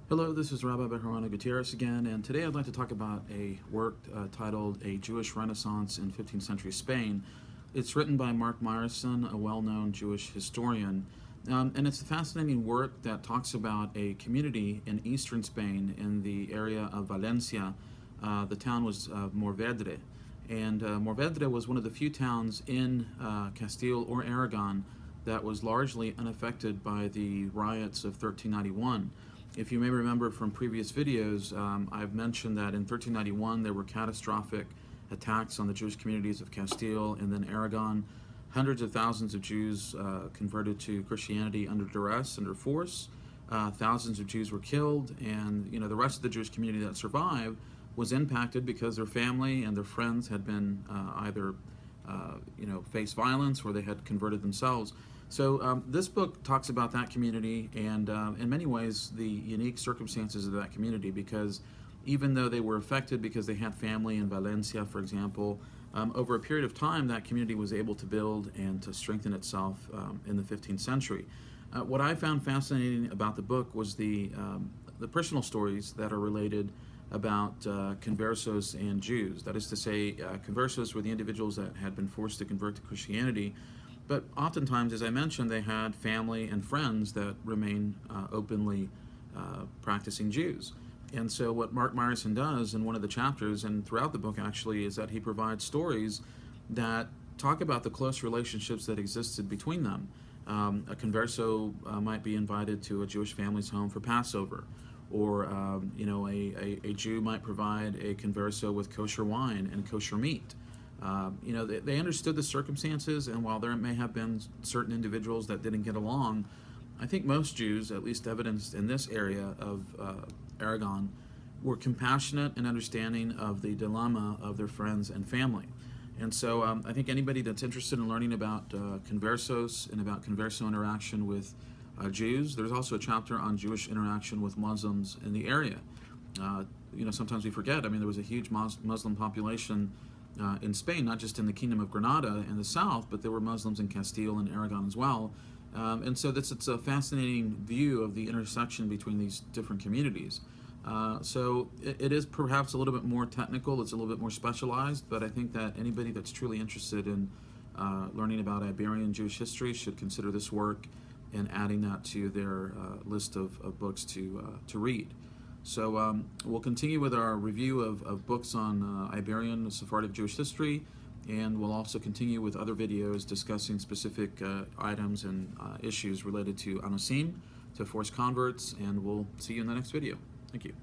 Hello, this is Rabbi Bejarano Gutierrez again, and today I'd like to talk about a work titled A Jewish Renaissance in 15th Century Spain. It's written by Mark Meyerson, a well-known Jewish historian, and it's a fascinating work that talks about a community in eastern Spain in the area of Valencia. The town was Morvedre, and Morvedre was one of the few towns in Castile or Aragon that was largely unaffected by the riots of 1391. If you may remember from previous videos, I've mentioned that in 1391 there were catastrophic attacks on the Jewish communities of Castile and then Aragon. Hundreds of thousands of Jews converted to Christianity under duress, under force. Thousands of Jews were killed, and the rest of the Jewish community that survived was impacted because their family and their friends had been either faced violence or they had converted themselves. So this book talks about that community and in many ways the unique circumstances of that community, because even though they were affected because they had family in Valencia, for example, over a period of time that community was able to build and to strengthen itself in the 15th century. What I found fascinating about the book was the personal stories that are related about Conversos and Jews. That is to say, Conversos were the individuals that had been forced to convert to Christianity, but oftentimes, as I mentioned, they had family and friends that remain openly practicing Jews. And so what Mark Meyerson does in one of the chapters, and throughout the book actually, is that he provides stories that talk about the close relationships that existed between them. A converso might be invited to a Jewish family's home for Passover, or a Jew might provide a converso with kosher wine and kosher meat. They understood the circumstances, and while there may have been certain individuals that didn't get along, I think most Jews, at least evidenced in this area of Aragon, were compassionate and understanding of the dilemma of their friends and family. And so I think anybody that's interested in learning about conversos and about converso interaction with Jews, there's also a chapter on Jewish interaction with Muslims in the area. Sometimes we forget, there was a huge Muslim population in Spain, not just in the Kingdom of Granada in the south, but there were Muslims in Castile and Aragon as well. And so it's a fascinating view of the intersection between these different communities. So it is perhaps a little bit more technical, it's a little bit more specialized, but I think that anybody that's truly interested in learning about Iberian Jewish history should consider this work and adding that to their list of books to read. So we'll continue with our review of books on Iberian Sephardic Jewish history, and we'll also continue with other videos discussing specific items and issues related to Anusim, to forced converts, and we'll see you in the next video. Thank you.